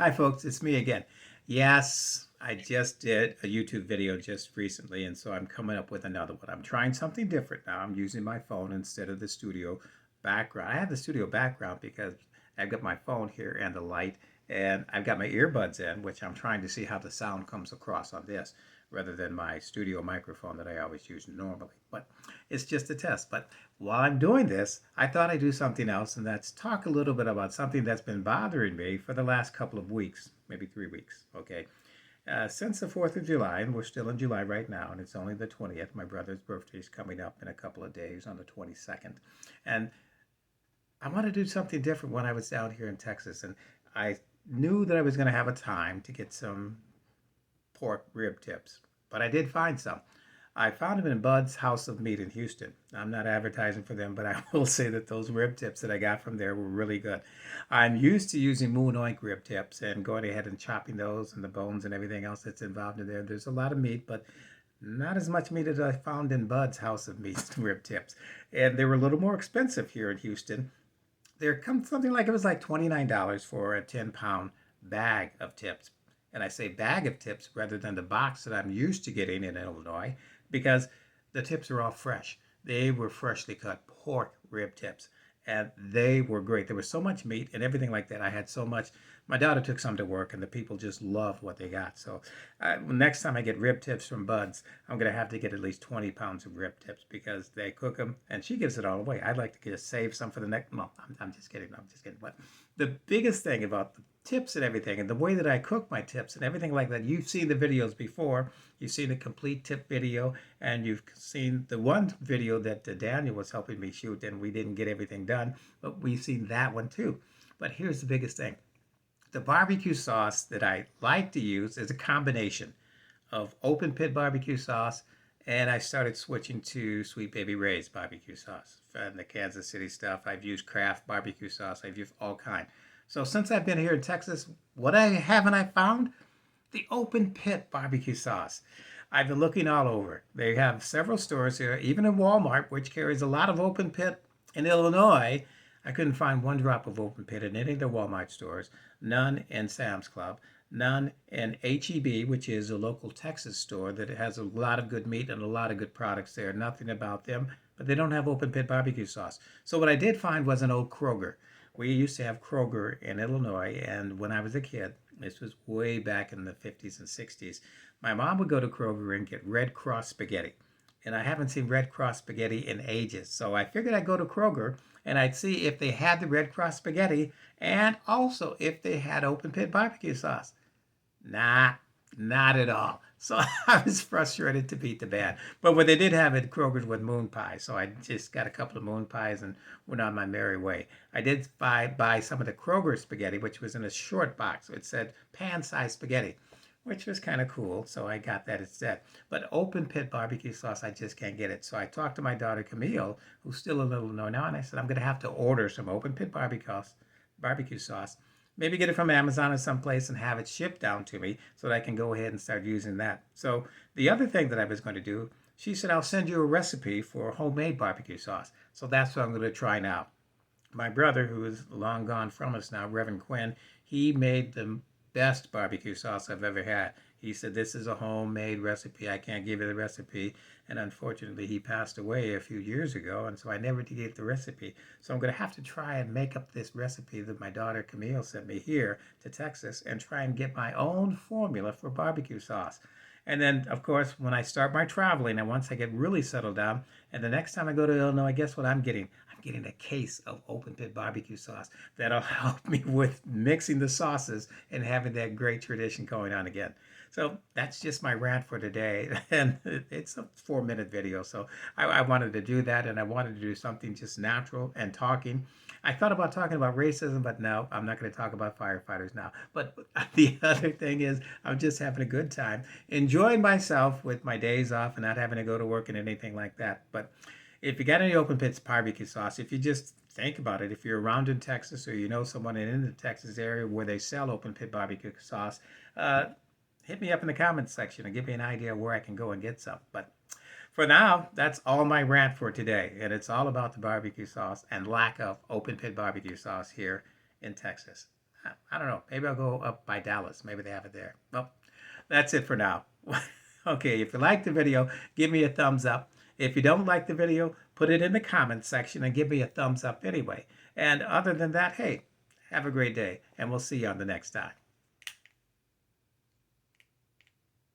Hi, folks. It's me again. Yes, I just did a YouTube video just recently, and so I'm coming up with another one. I'm trying something different now. I'm using my phone instead of the studio background. I have the studio background because I've got my phone here and the light, and I've got my earbuds in, which I'm trying to see how the sound comes across on this rather than my studio microphone that I always use normally. But it's just a test. But while I'm doing this, I thought I'd do something else, and that's talk a little bit about something that's been bothering me for the last couple of weeks, maybe 3 weeks. Okay. Since the 4th of July, and we're still in July right now, and it's only the 20th. My brother's birthday is coming up in a couple of days on the 22nd. And I want to do something different when I was down here in Texas. And I knew that I was going to have a time to get some pork rib tips, but I did find some. I found them in Bud's House of Meat in Houston. I'm not advertising for them, but I will say that those rib tips that I got from there were really good. I'm used to using moon oink rib tips and going ahead and chopping those and the bones and everything else that's involved in there. There's a lot of meat, but not as much meat as I found in Bud's House of Meat rib tips. And they were a little more expensive here in Houston. There comes something like it was like $29 for a 10-pound bag of tips. And I say bag of tips rather than the box that I'm used to getting in Illinois because the tips are all fresh. They were freshly cut pork rib tips and they were great. There was so much meat and everything like that. I had so much. My daughter took some to work and the people just loved what they got. So next time I get rib tips from Bud's, I'm going to have to get at least 20 pounds of rib tips because they cook them and she gives it all away. I'd like to just save some for the next. No, I'm just kidding. I'm just kidding. But the biggest thing about the tips and everything and the way that I cook my tips and everything like that, you've seen the videos before. You've seen the complete tip video and you've seen the one video that Daniel was helping me shoot and we didn't get everything done, but we've seen that one too. But here's the biggest thing. The barbecue sauce that I like to use is a combination of open pit barbecue sauce, and I started switching to Sweet Baby Ray's barbecue sauce. And the Kansas City stuff, I've used Kraft barbecue sauce, I've used all kind. So since I've been here in Texas, what I haven't I found? The open pit barbecue sauce. I've been looking all over. They have several stores here, even in Walmart, which carries a lot of open pit in Illinois. I couldn't find one drop of open pit in any of the Walmart stores, none in Sam's Club, none in HEB, which is a local Texas store that has a lot of good meat and a lot of good products there. Nothing about them, but they don't have open pit barbecue sauce. So what I did find was an old Kroger. We used to have Kroger in Illinois, and when I was a kid, this was way back in the 50s and 60s, my mom would go to Kroger and get Red Cross spaghetti. And I haven't seen Red Cross spaghetti in ages. So I figured I'd go to Kroger and I'd see if they had the Red Cross spaghetti and also if they had open pit barbecue sauce. Nah, not at all. So I was frustrated to beat the band. But what they did have at Kroger's was moon pie. So I just got a couple of moon pies and went on my merry way. I did buy some of the Kroger spaghetti, which was in a short box. It said pan-sized spaghetti, which was kind of cool. So I got that instead. But open pit barbecue sauce, I just can't get it. So I talked to my daughter Camille, who's still a little know now, and I said, I'm going to have to order some open pit barbecue sauce. Maybe get it from Amazon or someplace and have it shipped down to me so that I can go ahead and start using that. So the other thing that I was going to do, she said, I'll send you a recipe for homemade barbecue sauce. So that's what I'm going to try now. My brother, who is long gone from us now, Reverend Quinn, he made the best barbecue sauce I've ever had. He said, this is a homemade recipe. I can't give you the recipe. And unfortunately, he passed away a few years ago. And so I never did get the recipe. So I'm going to have to try and make up this recipe that my daughter Camille sent me here to Texas and try and get my own formula for barbecue sauce. And then, of course, when I start my traveling and once I get really settled down, and the next time I go to Illinois, guess what I'm getting? I'm getting a case of open pit barbecue sauce that'll help me with mixing the sauces and having that great tradition going on again. So that's just my rant for today. And it's a 4-minute video. So I wanted to do that and I wanted to do something just natural and talking. I thought about talking about racism, but no, I'm not going to talk about firefighters now. But the other thing is, I'm just having a good time, enjoying myself with my days off and not having to go to work and anything like that. But if you got any open pits barbecue sauce, if you just think about it, if you're around in Texas or you know someone in the Texas area where they sell open pit barbecue sauce, hit me up in the comments section and give me an idea where I can go and get some. But for now, that's all my rant for today. And it's all about the barbecue sauce and lack of open pit barbecue sauce here in Texas. I don't know. Maybe I'll go up by Dallas. Maybe they have it there. Well, that's it for now. Okay, if you like the video, give me a thumbs up. If you don't like the video, put it in the comments section and give me a thumbs up anyway. And other than that, hey, have a great day, and we'll see you on the next time.